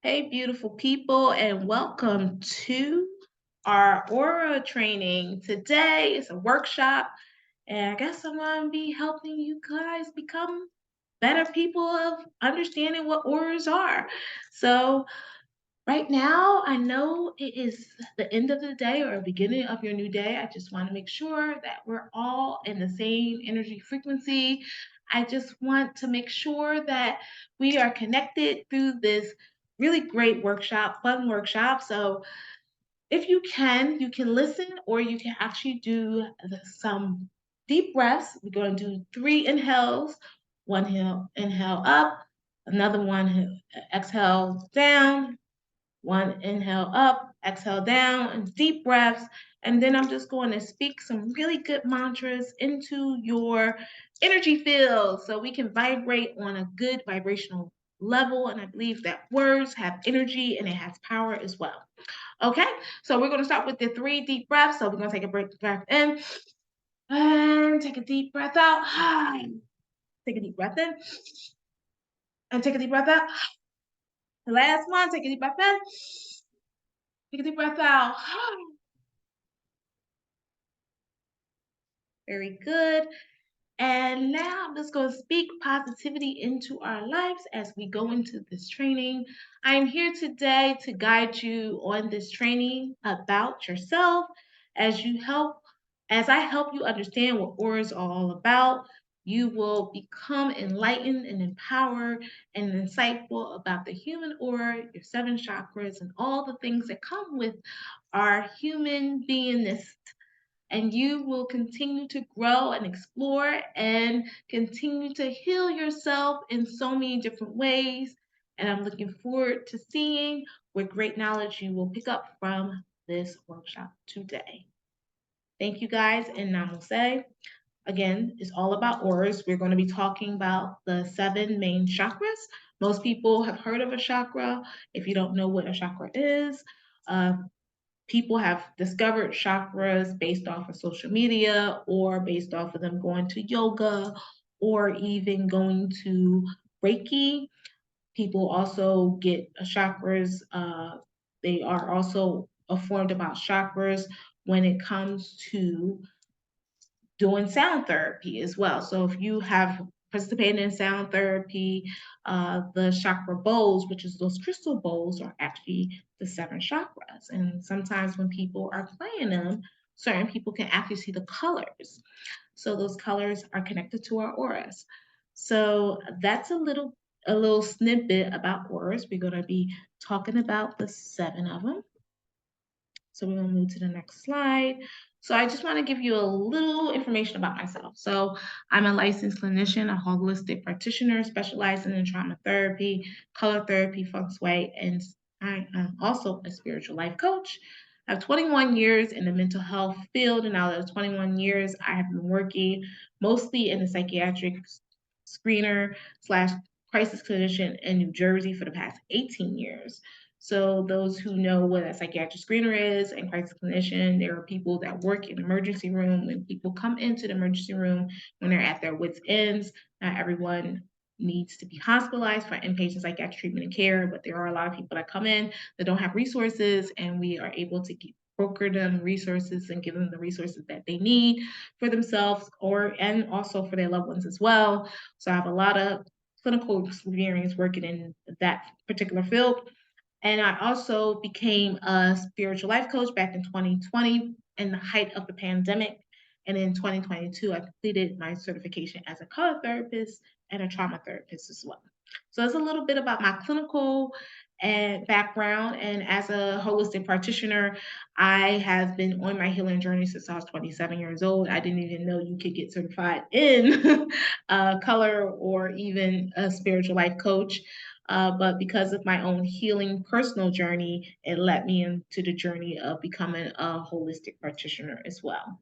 Hey, beautiful people, and welcome to our aura training. Today is a workshop, and I guess I'm going to be helping you guys become better people of understanding what auras are. So, right now, I know it is the end of the day or beginning of your new day. I just want to make sure that we're all in the same energy frequency. I just want to make sure that we are connected through this really great workshop, fun workshop. So, if you can listen or you can actually do some deep breaths. We're going to do three inhales, inhale up, another one exhale down, one inhale up, exhale down, and deep breaths. And then I'm just going to speak some really good mantras into your energy field so we can vibrate on a good vibrational level. And I believe that words have energy and it has power as well. Okay, so we're going to start with the three deep breaths. So we're going to take a breath in and take a deep breath out. Take a deep breath in and take a deep breath out. The last one, take a deep breath in, take a deep breath out. Very good. And now I'm just going to speak positivity into our lives as we go into this training. I'm here today to guide you on this training about yourself as as I help you understand what aura is all about. You will become enlightened and empowered and insightful about the human aura, your seven chakras, and all the things that come with our human beingness, and you will continue to grow and explore and continue to heal yourself in so many different ways. And I'm looking forward to seeing what great knowledge you will pick up from this workshop today. Thank you guys, and namaste. Again, it's all about auras. We're going to be talking about the seven main chakras. Most people have heard of a chakra. If you don't know what a chakra is, uh, people have discovered chakras based off of social media or based off of them going to yoga or even going to Reiki. People also get chakras. They are also informed about chakras when it comes to doing sound therapy as well. So if you have participated in sound therapy, the chakra bowls, which is those crystal bowls, are actually the seven chakras. And sometimes when people are playing them, certain people can actually see the colors. So those colors are connected to our auras. So that's a little snippet about auras. We're going to be talking about the seven of them. So we're going to move to the next slide. So I just want to give you a little information about myself. So I'm a licensed clinician, a holistic practitioner specializing in trauma therapy, color therapy, feng shui, and I am also a spiritual life coach. I have 21 years in the mental health field, and out of those 21 years, I have been working mostly in the psychiatric screener slash crisis clinician in New Jersey for the past 18 years. So those who know what a psychiatric screener is and crisis clinician, there are people that work in the emergency room. When people come into the emergency room when they're at their wits' ends, not everyone needs to be hospitalized for inpatient psychiatric treatment and care, but there are a lot of people that come in that don't have resources, and we are able to broker them resources and give them the resources that they need for themselves and also for their loved ones as well. So I have a lot of clinical experience working in that particular field. And I also became a spiritual life coach back in 2020 in the height of the pandemic. And in 2022, I completed my certification as a color therapist and a trauma therapist as well. So it's a little bit about my clinical and background. And as a holistic practitioner, I have been on my healing journey since I was 27 years old. I didn't even know you could get certified in color or even a spiritual life coach. But because of my own healing personal journey, it led me into the journey of becoming a holistic practitioner as well.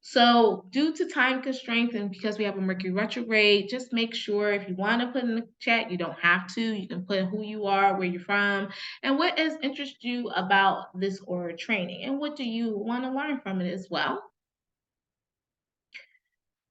So, due to time constraints and because we have a Mercury retrograde, just make sure if you want to put in the chat, you don't have to. You can put who you are, where you're from, and what has interested you about this aura training, and what do you want to learn from it as well.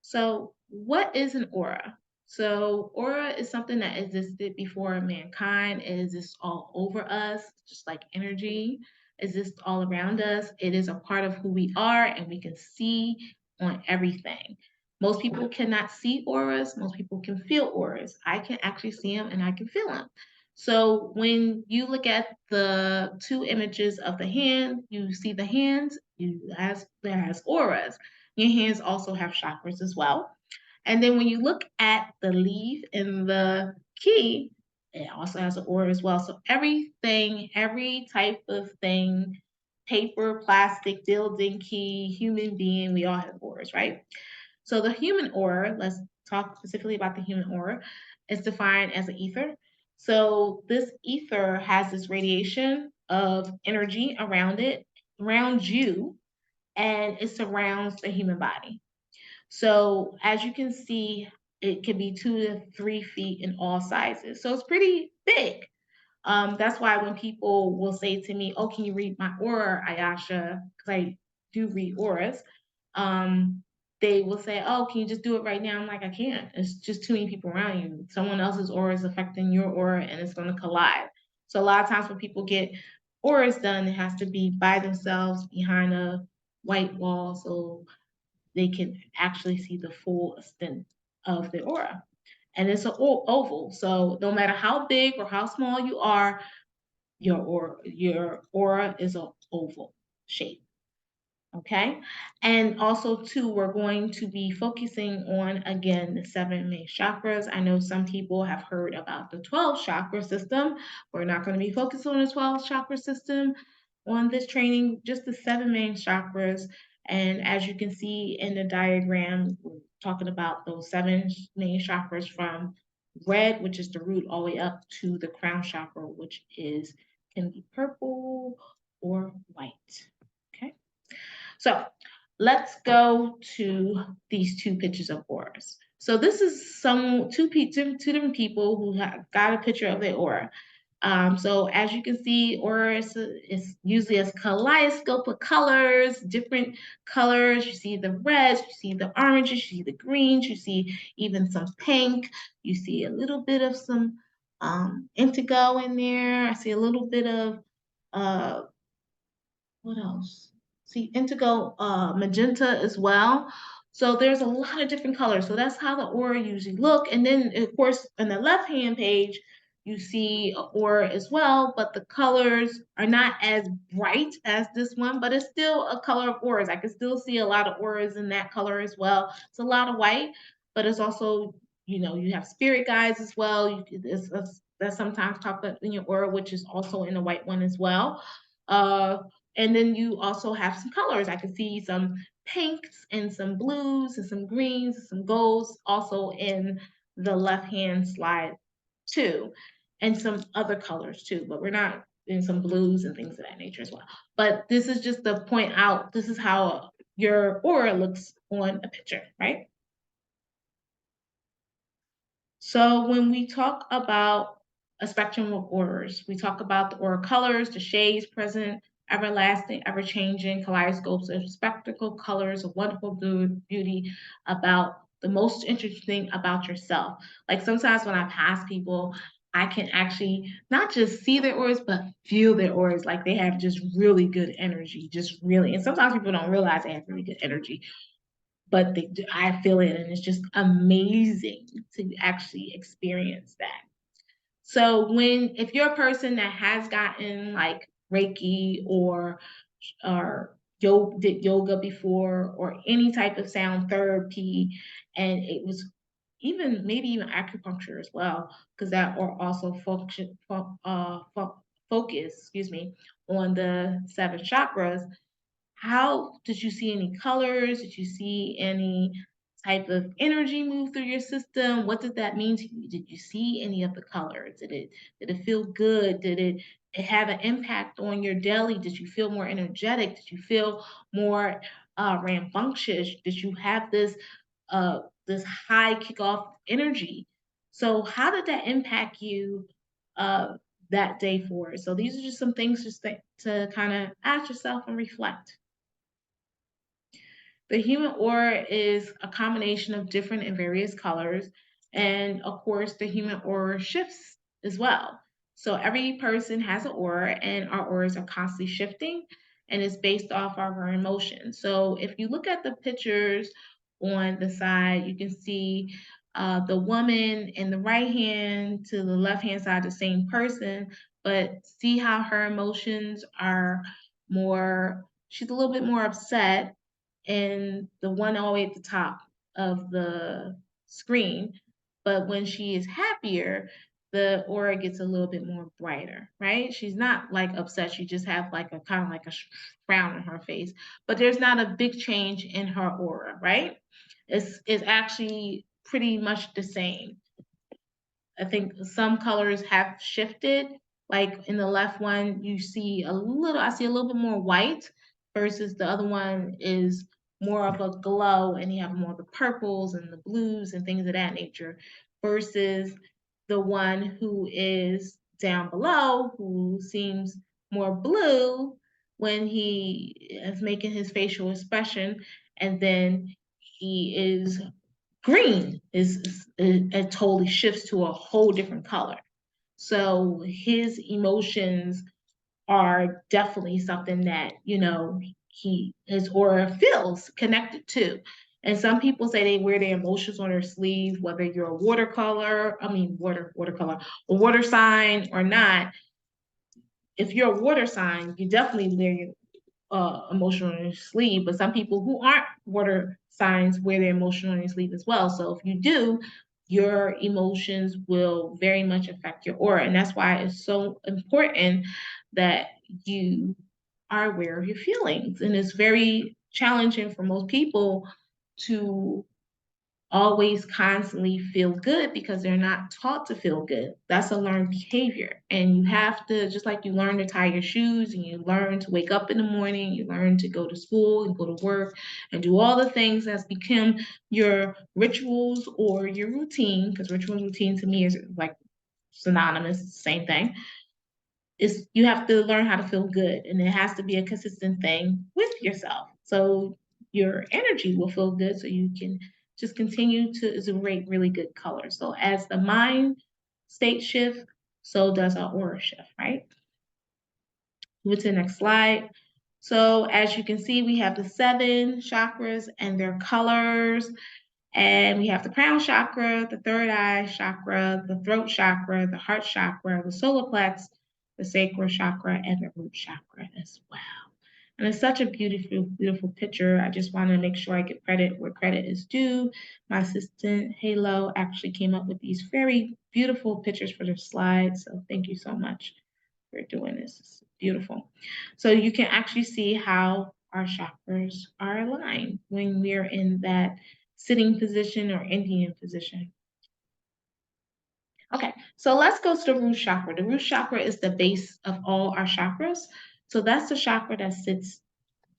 So, what is an aura? So aura is something that existed before mankind. It exists all over us, just like energy exists all around us. It is a part of who we are, and we can see on everything. Most people cannot see auras. Most people can feel auras. I can actually see them and I can feel them. So when you look at the two images of the hand, you see the hands, that has auras. Your hands also have chakras as well. And then when you look at the leaf and the key, it also has an aura as well. So everything, every type of thing, paper, plastic, building, key, human being, we all have auras, right? So the human aura, let's talk specifically about the human aura, is defined as an ether. So this ether has this radiation of energy around it, around you, and it surrounds the human body. So as you can see, it can be 2 to 3 feet in all sizes. So it's pretty big. That's why when people will say to me, "Oh, can you read my aura, Ayasha?" Because I do read auras. Um, they will say, "Oh, can you just do it right now?" I'm like, "I can't. It's just too many people around you. Someone else's aura is affecting your aura, and it's going to collide." So a lot of times when people get auras done, it has to be by themselves behind a white wall. So they can actually see the full extent of the aura. And it's an oval. So no matter how big or how small you are, your aura is an oval shape. Okay. And also, too, we're going to be focusing on again the seven main chakras. I know some people have heard about the 12 chakra system. We're not going to be focused on the 12 chakra system on this training, just the seven main chakras. And as you can see in the diagram, we're talking about those seven main chakras from red, which is the root, all the way up to the crown chakra, which is can be purple or white. Okay. So let's go to these two pictures of auras. So this is two different people who have got a picture of their aura. So as you can see, aura is usually a kaleidoscope of colors, different colors. You see the reds, you see the oranges, you see the greens, you see even some pink. You see a little bit of some indigo in there. I see a little bit of uh, what else? See, indigo, magenta as well. So there's a lot of different colors. So that's how the aura usually look. And then of course on the left hand page, you see a aura as well, but the colors are not as bright as this one, but it's still a color of auras. I can still see a lot of auras in that color as well. It's a lot of white, but it's also, you have spirit guides as well. That's sometimes talked about in your aura, which is also in the white one as well. Uh, and then you also have some colors. I can see some pinks and some blues and some greens and some golds also in the left-hand slide too, and some other colors too, but we're not in some blues and things of that nature as well. But this is just to point out, this is how your aura looks on a picture, right? So when we talk about a spectrum of auras, we talk about the aura colors, the shades present, everlasting, ever-changing, kaleidoscopes of spectacle colors of wonderful beauty about the most interesting about yourself. Like sometimes when I pass people, I can actually not just see their auras, but feel their auras. Like they have just really good energy, just really. And sometimes people don't realize they have really good energy, but I feel it, and it's just amazing to actually experience that. So if you're a person that has gotten like Reiki or did yoga before or any type of sound therapy, and it was even maybe even acupuncture as well, because that or also focus, excuse me, on the seven chakras. How did you see any colors? Did you see any type of energy move through your system? What did that mean to you? Did you see any of the colors? Did it feel good? Did it have an impact on your daily? Did you feel more energetic? Did you feel more rambunctious? Did you have this high kickoff energy? So how did that impact you uh, that day forward? So these are just some things just to kind of ask yourself and reflect. The human aura is a combination of different and various colors. And of course, the human aura shifts as well. So every person has an aura, and our auras are constantly shifting, and it's based off of our emotions. So if you look at the pictures on the side, you can see the woman in the right hand to the left hand side, the same person, but see how her emotions are more, she's a little bit more upset, and the one all the way at the top of the screen. But when she is happier, the aura gets a little bit more brighter, right? She's not like upset. She just have like a kind of like a frown on her face, but there's not a big change in her aura, right? It's actually pretty much the same. I think some colors have shifted. Like in the left one, you see a little, I see a little bit more white versus the other one is more of a glow and you have more of the purples and the blues and things of that nature versus the one who is down below who seems more blue when he is making his facial expression, and then he is green is it totally shifts to a whole different color. So his emotions are definitely something that, his aura feels connected to. And some people say they wear their emotions on their sleeve, whether you're a watercolor, a water sign or not. If you're a water sign, you definitely wear your emotional on your sleeve, but some people who aren't water signs wear their emotion on your sleeve as well. So if you do, your emotions will very much affect your aura. And that's why it's so important that you are aware of your feelings. And it's very challenging for most people to always constantly feel good because they're not taught to feel good. That's a learned behavior. And you have to, just like you learn to tie your shoes and you learn to wake up in the morning, you learn to go to school and go to work and do all the things that's become your rituals or your routine, because ritual and routine to me is like synonymous, same thing. Is you have to learn how to feel good, and it has to be a consistent thing with yourself. So your energy will feel good, so you can just continue to exuberate really good colors. So as the mind state shift, so does our aura shift, right? Move to the next slide. So as you can see, we have the 7 chakras and their colors. And we have the crown chakra, the third eye chakra, the throat chakra, the heart chakra, the solar plex, the sacral chakra, and the root chakra as well. And it's such a beautiful, beautiful picture. I just want to make sure I give credit where credit is due. My assistant, Halo, actually came up with these very beautiful pictures for the slides. So thank you so much for doing this. It's beautiful. So you can actually see how our chakras are aligned when we're in that sitting position or Indian position. Okay, so let's go to the root chakra. The root chakra is the base of all our chakras. So that's the chakra that sits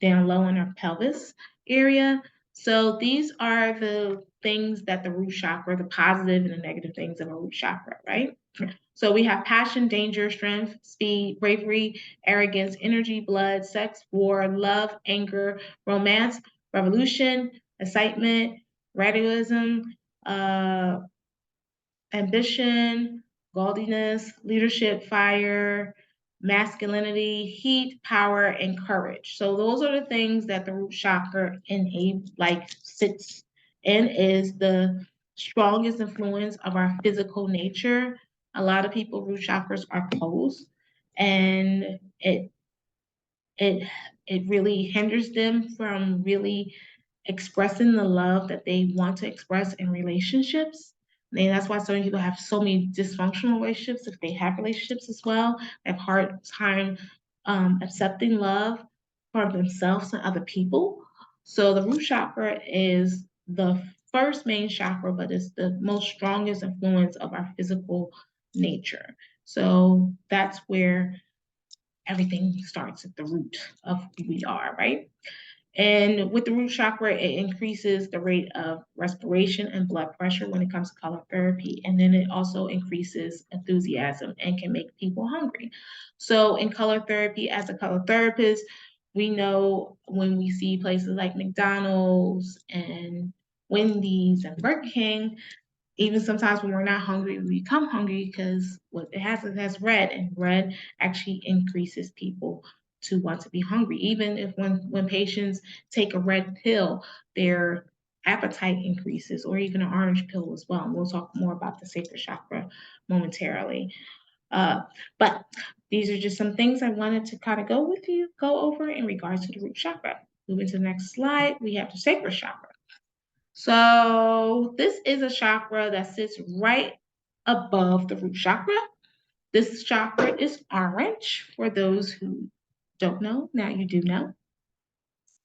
down low in our pelvis area. So these are the things that the root chakra, the positive and the negative things of a root chakra, right? So we have passion, danger, strength, speed, bravery, arrogance, energy, blood, sex, war, love, anger, romance, revolution, excitement, radicalism, uh, ambition, gaudiness, leadership, fire, masculinity, heat, power, and courage. So those are the things that the root chakra sits in, is the strongest influence of our physical nature. A lot of people root chakras are closed, and it it really hinders them from really expressing the love that they want to express in relationships. And that's why so many people have so many dysfunctional relationships, if they have relationships as well. They have hard time accepting love from themselves and other people. So the root chakra is the first main chakra, but it's the most strongest influence of our physical nature. So that's where everything starts at the root of who we are, right? And with the root chakra, it increases the rate of respiration and blood pressure when it comes to color therapy. And then it also increases enthusiasm and can make people hungry. So in color therapy, as a color therapist, we know when we see places like McDonald's and Wendy's and Burger King, Even sometimes when we're not hungry, we become hungry because what it has red, and red actually increases people to want to be hungry. Even if when patients take a red pill, their appetite increases, or even an orange pill as well. And we'll talk more about the sacral chakra momentarily. Uh, but these are just some things I wanted to kind of go over in regards to the root chakra. Moving to the next slide, we have the sacral chakra. So this is a chakra that sits right above the root chakra. This chakra is orange. For those who don't know, now you do know.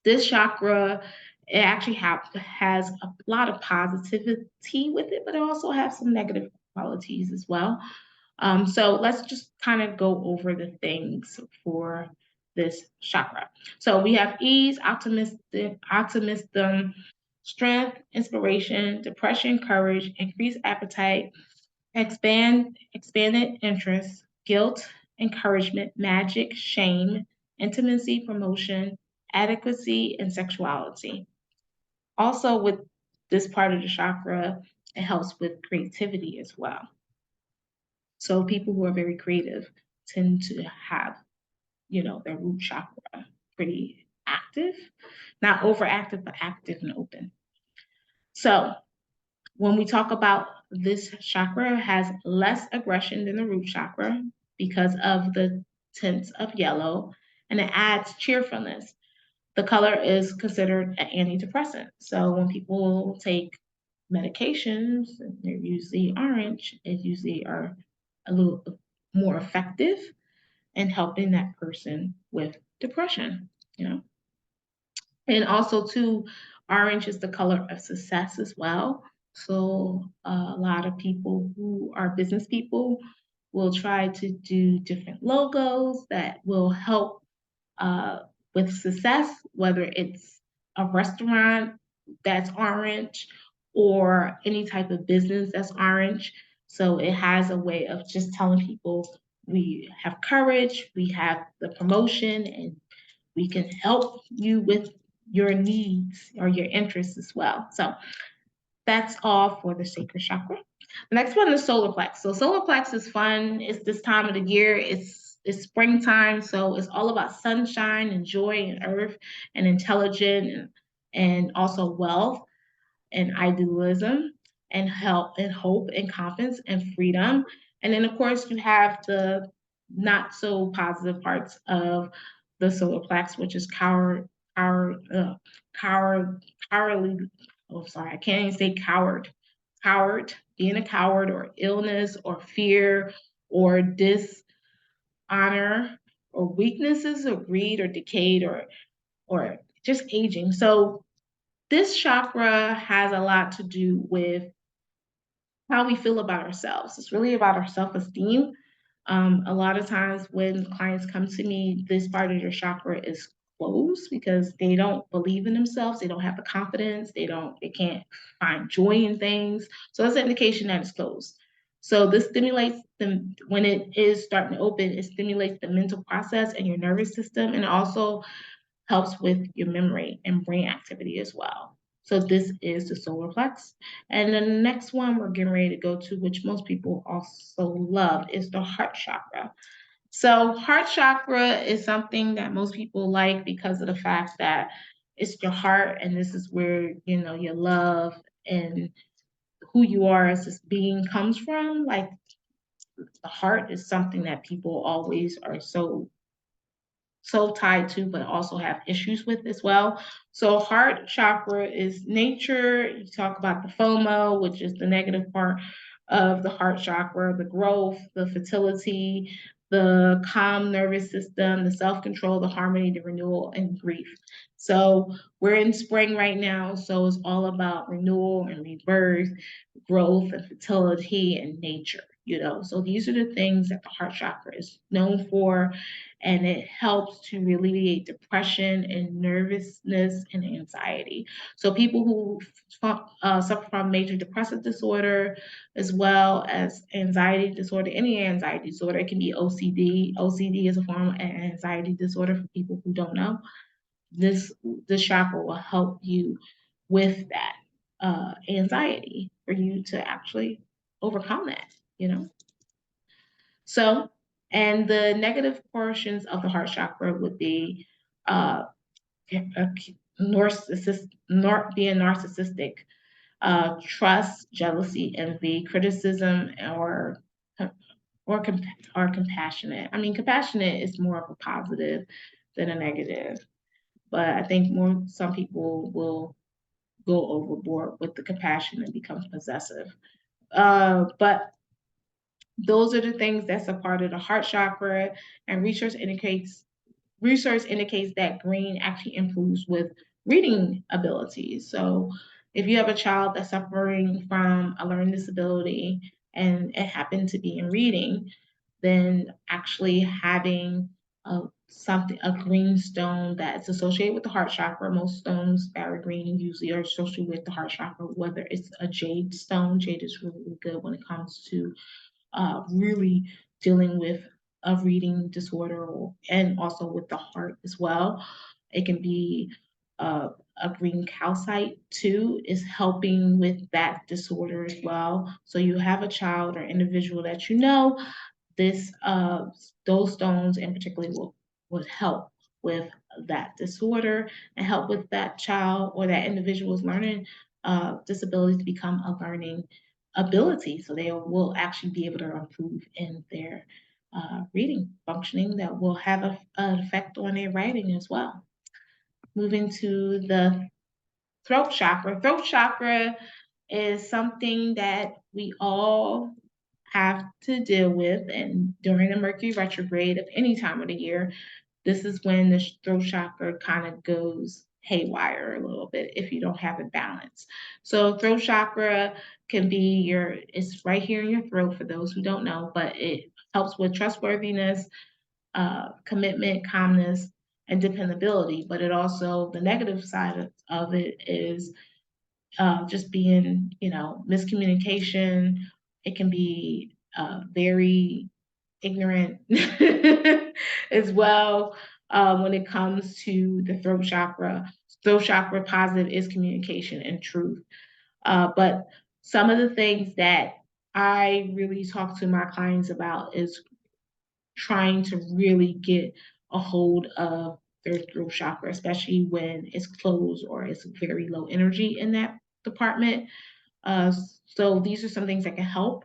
This chakra, it actually has a lot of positivity with it, but it also has some negative qualities as well. So let's just kind of go over the things for this chakra. So we have ease, optimism, strength, inspiration, depression, courage, increased appetite, expanded interest, guilt, encouragement, magic, shame, intimacy, promotion, adequacy, and sexuality. Also, with this part of the chakra, it helps with creativity as well. So people who are very creative tend to have, their root chakra pretty active, not overactive, but active and open. So when we talk about this chakra, it has less aggression than the root chakra because of the tints of yellow, and it adds cheerfulness. The color is considered an antidepressant. So when people take medications, they're usually orange, they usually are a little more effective in helping that person with depression, you know. And also too, orange is the color of success as well. So a lot of people who are business people will try to do different logos that will help uh, with success, whether it's a restaurant that's orange or any type of business that's orange. So it has a way of just telling people we have courage, we have the promotion, and we can help you with your needs or your interests as well. So that's all for the sacral chakra. The next one is solar plex. So solar plex is fun. It's this time of the year. It's springtime, so it's all about sunshine and joy and earth and intelligence and also wealth and idealism and help and hope and confidence and freedom. And then of course you have the not so positive parts of the solar plex, which is coward, coward, cowardly. Oh, sorry, I can't even say coward, being a coward, or illness, or fear, or dishonor, or weaknesses, or greed, or decayed, or just aging. So this chakra has a lot to do with how we feel about ourselves. It's really about our self-esteem. A lot of times when clients come to me, this part of their chakra is closed because they don't believe in themselves. They don't have the confidence. They can't find joy in things. So that's an indication that it's closed. So this stimulates them when it is starting to open, it stimulates the mental process and your nervous system, and also helps with your memory and brain activity as well. So this is the solar plex. And then the next one we're getting ready to go to, which most people also love, is the heart chakra. So heart chakra is something that most people like because of the fact that it's your heart, and this is where your love and who you are as this being comes from. Like the heart is something that people always are so tied to, but also have issues with as well. So heart chakra is nature. You talk about the FOMO, which is the negative part of the heart chakra, the growth, the fertility, the calm nervous system, the self-control, the harmony, the renewal, and grief. So we're in spring right now, so it's all about renewal and rebirth, growth and fertility and nature. So these are the things that the heart chakra is known for, and it helps to alleviate depression and nervousness and anxiety. So people who suffer from major depressive disorder, as well as anxiety disorder, any anxiety disorder, it can be OCD. OCD is a form of anxiety disorder for people who don't know. This chakra will help you with that anxiety. for you to actually overcome that, you know? So, and the negative portions of the heart chakra would be uh, being narcissistic, trust, jealousy, envy, criticism, or compassionate. I mean, compassionate is more of a positive than a negative, but I think some people will go overboard with the compassion and become possessive. But those are the things that's a part of the heart chakra, and research indicates that green actually improves with reading abilities. So if you have a child that's suffering from a learning disability and it happened to be in reading, then actually having a green stone that's associated with the heart chakra. Most stones that are green usually are associated with the heart chakra, whether it's a jade stone. Jade is really, really good when it comes to really dealing with a reading disorder and also with the heart as well. It can be a green calcite too, is helping with that disorder as well. So you have a child or individual that you know, this those stones in particular would help with that disorder and help with that child or that individual's learning disability to become a learning ability. So they will actually be able to improve in their reading functioning that will have an effect on their writing as well. Moving to the throat chakra. Throat chakra is something that we all have to deal with. And during the Mercury retrograde of any time of the year, this is when the throat chakra kind of goes haywire a little bit if you don't have it balanced. So throat chakra can be it's right here in your throat for those who don't know, but it helps with trustworthiness, commitment, calmness, and dependability. But it also, the negative side of it is just being, miscommunication. It can be very ignorant as well when it comes to the throat chakra. Throat chakra positive is communication and truth. But some of the things that I really talk to my clients about is trying to really get a hold of their throat chakra, especially when it's closed or it's very low energy in that department. Uh, so these are some things that can help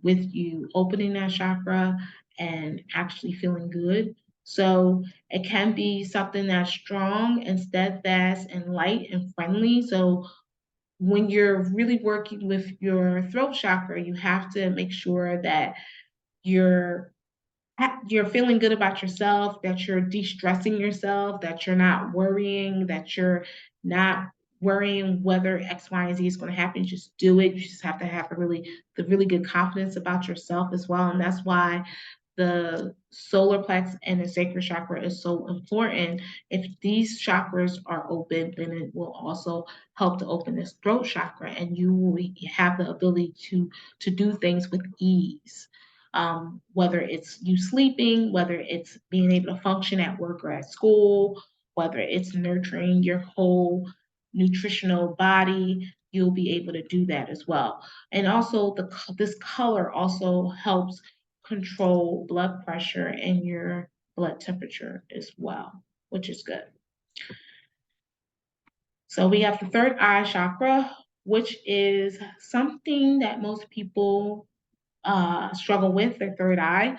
with you opening that chakra and actually feeling good. So it can be something that's strong and steadfast and light and friendly. So when you're really working with your throat chakra, you have to make sure that you're you're feeling good about yourself, that you're de-stressing yourself, that you're not worrying, that you're not worrying whether X, Y, and Z is going to happen. Just do it. You just have to have the really good confidence about yourself as well. And that's why the solar plex and the sacral chakra is so important. If these chakras are open, then it will also help to open this throat chakra, and you will have the ability to do things with ease. Whether it's you sleeping, whether it's being able to function at work or at school, whether it's nurturing your whole nutritional body, you'll be able to do that as well. And also, this color also helps control blood pressure and your blood temperature as well, which is good. So we have the third eye chakra, which is something that most people struggle with, their third eye,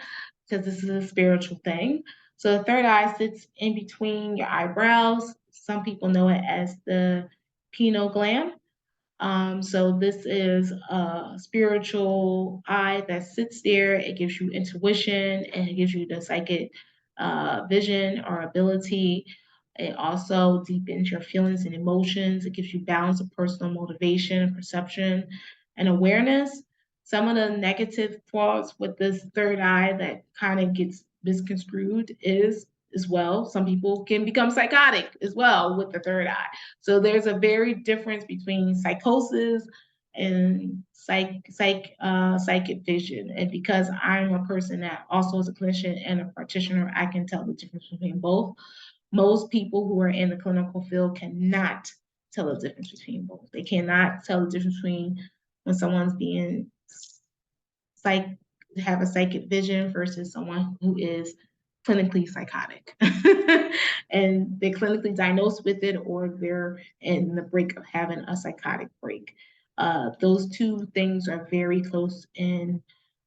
because this is a spiritual thing. So the third eye sits in between your eyebrows. Some people know it as the pineal gland. So this is a spiritual eye that sits there. It gives you intuition and it gives you the psychic vision or ability. It also deepens your feelings and emotions. It gives you balance of personal motivation, perception, and awareness. Some of the negative thoughts with this third eye that kind of gets misconstrued is as well. Some people can become psychotic as well with the third eye. So there's a very difference between psychosis and psychic vision. And because I'm a person that also is a clinician and a practitioner, I can tell the difference between both. Most people who are in the clinical field cannot tell the difference between both. They cannot tell the difference between when someone's being have a psychic vision versus someone who is clinically psychotic and they're clinically diagnosed with it, or they're in the brink of having a psychotic break. Those two things are very close in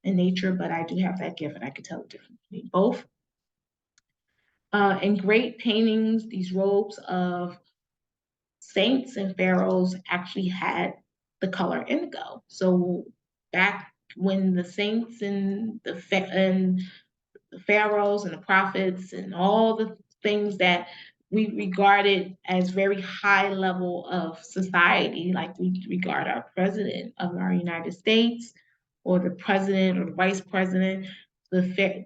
nature, but I do have that gift and I can tell the difference between both. In great paintings, these robes of saints and pharaohs actually had the color indigo. So back when the saints and the pharaohs and the prophets and all the things that we regarded as very high level of society, like we regard our president of our United States or the president or the vice president,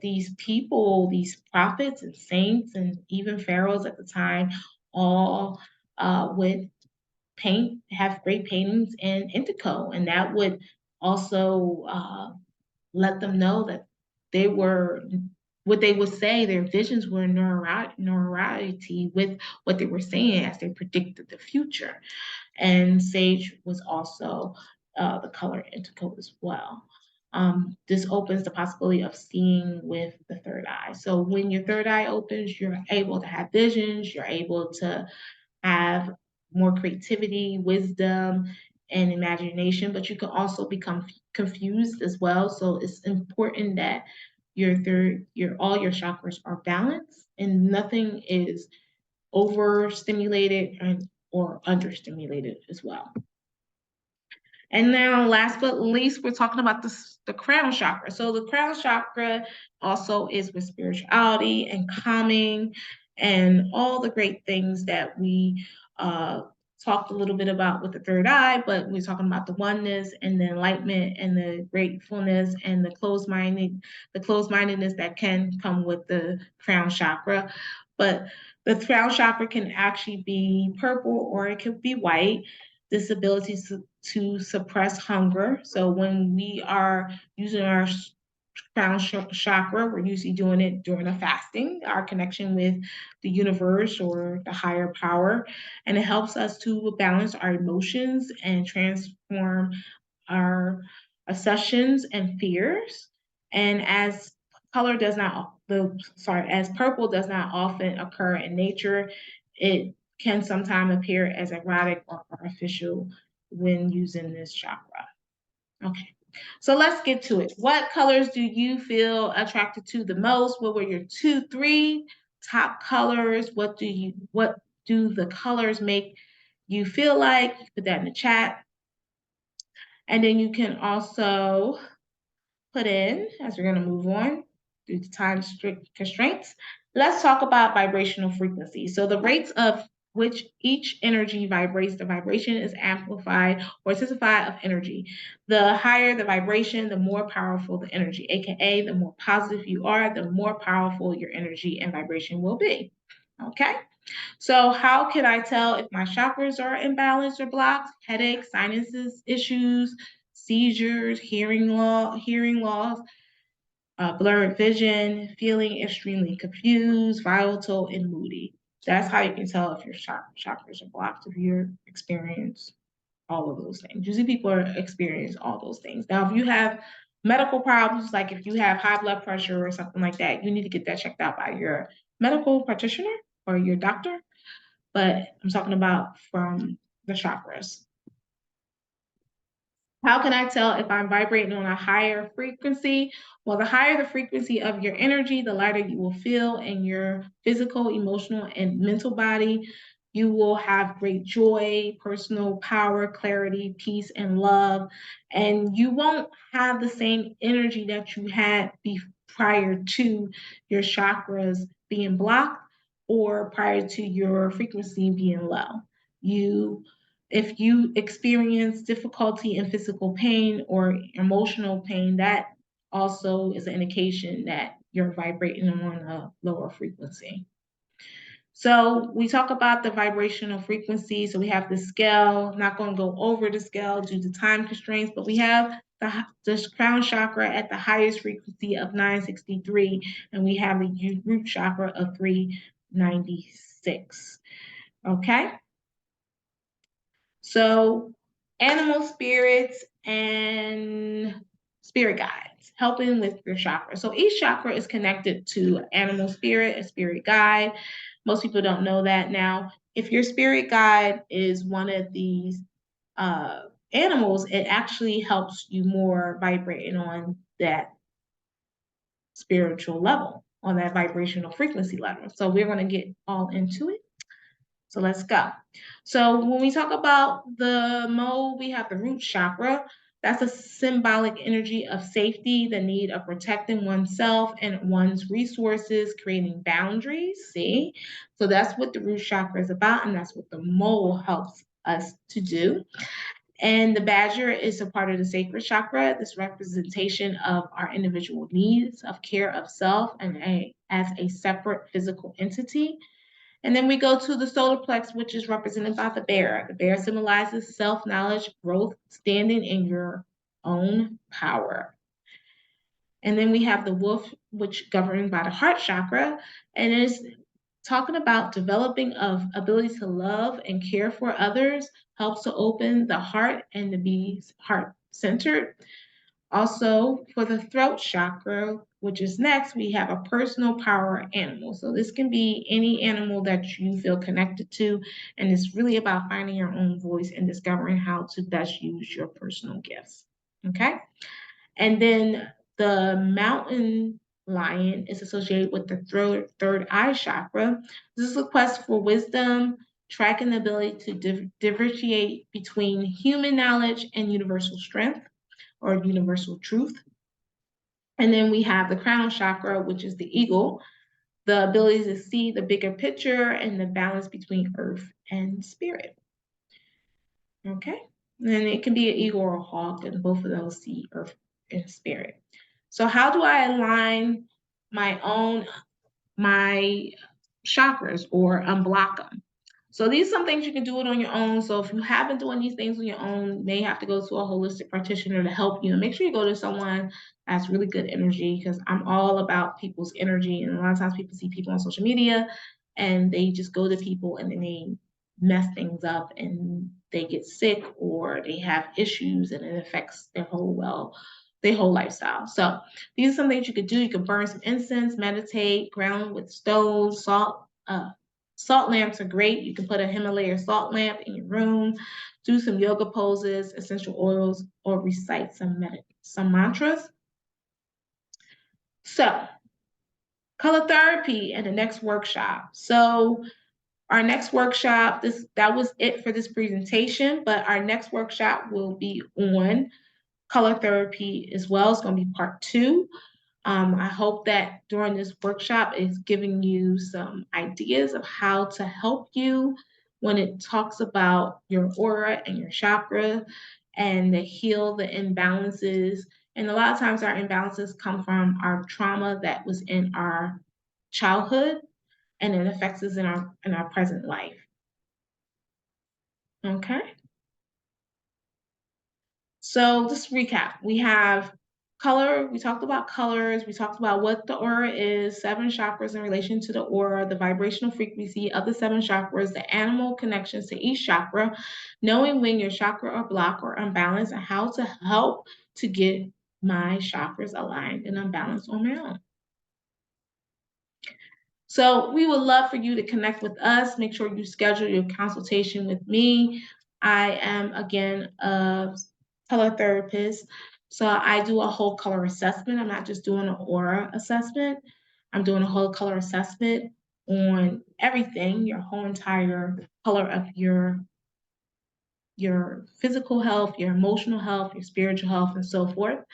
these people, these prophets and saints and even pharaohs at the time, all would have great paintings in indigo, and that would also let them know that they were what they would say, their visions were neurality with what they were saying as they predicted the future. And sage was also the color indigo as well. This opens the possibility of seeing with the third eye. So when your third eye opens, you're able to have visions, you're able to have more creativity, wisdom, and imagination, but you can also become confused as well. So it's important that all your chakras are balanced and nothing is overstimulated or understimulated as well. And now, last but least, we're talking about the crown chakra. So the crown chakra also is with spirituality and calming and all the great things that we talked a little bit about with the third eye, but we're talking about the oneness and the enlightenment and the gratefulness and the closed-mindedness that can come with the crown chakra. But the crown chakra can actually be purple or it could be white. This ability to suppress hunger. So when we are using our crown chakra, we're usually doing it during a fasting, our connection with the universe or the higher power. And it helps us to balance our emotions and transform our obsessions and fears. And as purple does not often occur in nature, it can sometimes appear as erotic or artificial when using this chakra. Okay, so let's get to it. What colors do you feel attracted to the most? What were your 3 top colors? What do the colors make you feel like? You put that in the chat. And then you can also put in, as we're going to move on due to time constraints, let's talk about vibrational frequency. So the rates of which each energy vibrates, the vibration is amplified or intensified of energy. The higher the vibration, the more powerful the energy, aka the more positive you are, the more powerful your energy and vibration will be. Okay? So how can I tell if my chakras are imbalanced or blocked? Headaches, sinuses issues, seizures, hearing loss, blurred vision, feeling extremely confused, volatile, and moody. That's how you can tell if your chakras are blocked, if you experience all of those things. Usually people experience all those things. Now, if you have medical problems, like if you have high blood pressure or something like that, you need to get that checked out by your medical practitioner or your doctor. But I'm talking about from the chakras. How can I tell if I'm vibrating on a higher frequency? Well, the higher the frequency of your energy, the lighter you will feel in your physical, emotional, and mental body. You will have great joy, personal power, clarity, peace, and love. And you won't have the same energy that you had prior to your chakras being blocked or prior to your frequency being low. If you experience difficulty in physical pain or emotional pain, that also is an indication that you're vibrating on a lower frequency. So we talk about the vibrational frequency. So we have the scale, not going to go over the scale due to time constraints, but we have the crown chakra at the highest frequency of 963, and we have the root chakra of 396. Okay? So animal spirits and spirit guides helping with your chakra. So each chakra is connected to animal spirit, a spirit guide. Most people don't know that. Now, if your spirit guide is one of these uh, animals, it actually helps you more vibrating on that spiritual level, on that vibrational frequency level. So we're going to get all into it. So let's go. So when we talk about the mole, we have the root chakra. That's a symbolic energy of safety, the need of protecting oneself and one's resources, creating boundaries. See? So that's what the root chakra is about, and that's what the mole helps us to do. And the badger is a part of the sacred chakra, this representation of our individual needs, of care of self, and as a separate physical entity. And then we go to the solar plex, which is represented by the bear. The bear symbolizes self-knowledge, growth, standing in your own power. And then we have the wolf, which governed by the heart chakra, and is talking about developing of ability to love and care for others, helps to open the heart and to be heart-centered. Also, for the throat chakra, which is next, we have a personal power animal. So this can be any animal that you feel connected to, and it's really about finding your own voice and discovering how to best use your personal gifts. Okay? And then the mountain lion is associated with the third eye chakra. This is a quest for wisdom, tracking the ability to differentiate between human knowledge and universal strength or universal truth. And then we have the crown chakra, which is the eagle, the ability to see the bigger picture and the balance between earth and spirit. Okay. And it can be an eagle or a hawk, and both of those see earth and spirit. So how do I align my chakras or unblock them? So these are some things you can do it on your own. So if you have been doing these things on your own, you may have to go to a holistic practitioner to help you. And make sure you go to someone that's really good energy, because I'm all about people's energy. And a lot of times people see people on social media and they just go to people and then they mess things up and they get sick or they have issues and it affects their whole lifestyle. So these are some things you could do. You could burn some incense, meditate, ground with stones, salt. Salt lamps are great. You can put a Himalaya salt lamp in your room, do some yoga poses, essential oils, or recite some mantras. So, color therapy and the next workshop. So, our next workshop, that was it for this presentation, but our next workshop will be on color therapy as well. It's going to be part 2. I hope that during this workshop is giving you some ideas of how to help you when it talks about your aura and your chakra and to heal the imbalances. And a lot of times our imbalances come from our trauma that was in our childhood and it affects us in our present life. Okay. So just recap, we have color, we talked about colors, we talked about what the aura is, 7 chakras in relation to the aura, the vibrational frequency of the 7 chakras, the animal connections to each chakra, knowing when your chakra are blocked or unbalanced, and how to help to get my chakras aligned and unbalanced on my own. So we would love for you to connect with us. Make sure you schedule your consultation with me. I am, again, a color therapist. So I do a whole color assessment. I'm not just doing an aura assessment. I'm doing a whole color assessment on everything, your whole entire color of your physical health, your emotional health, your spiritual health, and so forth.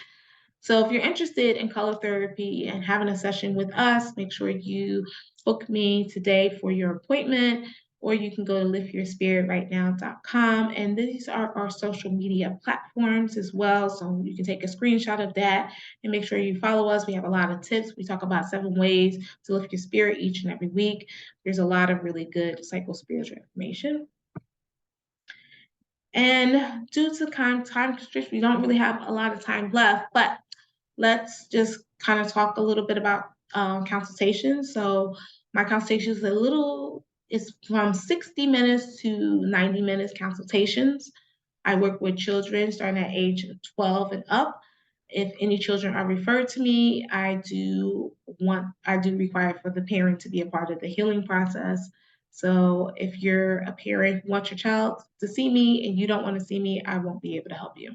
So if you're interested in color therapy and having a session with us, make sure you book me today for your appointment, or you can go to liftyourspiritrightnow.com. And these are our social media platforms as well. So you can take a screenshot of that and make sure you follow us. We have a lot of tips. We talk about 7 ways to lift your spirit each and every week. There's a lot of really good psycho-spiritual information. And due to time constraints, we don't really have a lot of time left, but let's just kind of talk a little bit about consultations. So my consultation is a little It's from 60 minutes to 90 minutes consultations. I work with children starting at age 12 and up. If any children are referred to me, I do require for the parent to be a part of the healing process. So if you're a parent who wants your child to see me and you don't want to see me, I won't be able to help you.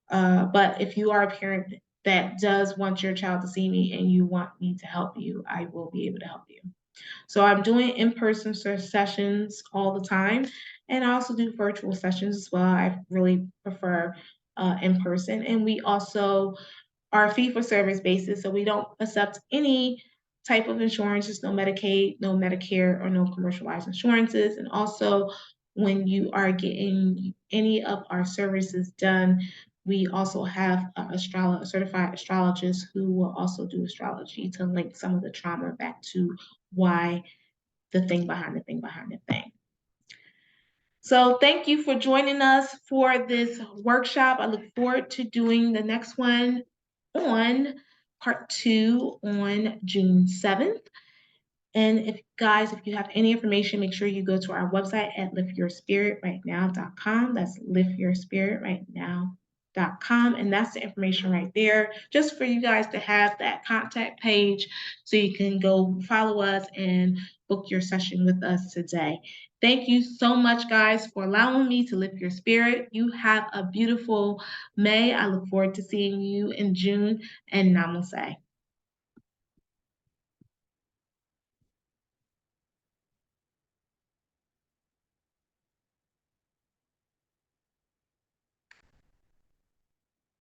But if you are a parent that does want your child to see me and you want me to help you, I will be able to help you. So I'm doing in-person sessions all the time, and I also do virtual sessions as well. I really prefer in person, and we also are a fee-for-service basis, so we don't accept any type of insurances, no Medicaid, no Medicare, or no commercialized insurances. And also, when you are getting any of our services done, we also have a certified astrologist who will also do astrology to link some of the trauma back to why the thing behind the thing behind the thing. So thank you for joining us for this workshop. I look forward to doing the next one on part 2 on June 7th. And if you have any information, make sure you go to our website at liftyourspiritrightnow.com. That's liftyourspiritrightnow.com. And that's the information right there, just for you guys to have that contact page so you can go follow us and book your session with us today. Thank you so much, guys, for allowing me to lift your spirit. You have a beautiful May. I look forward to seeing you in June, and namaste.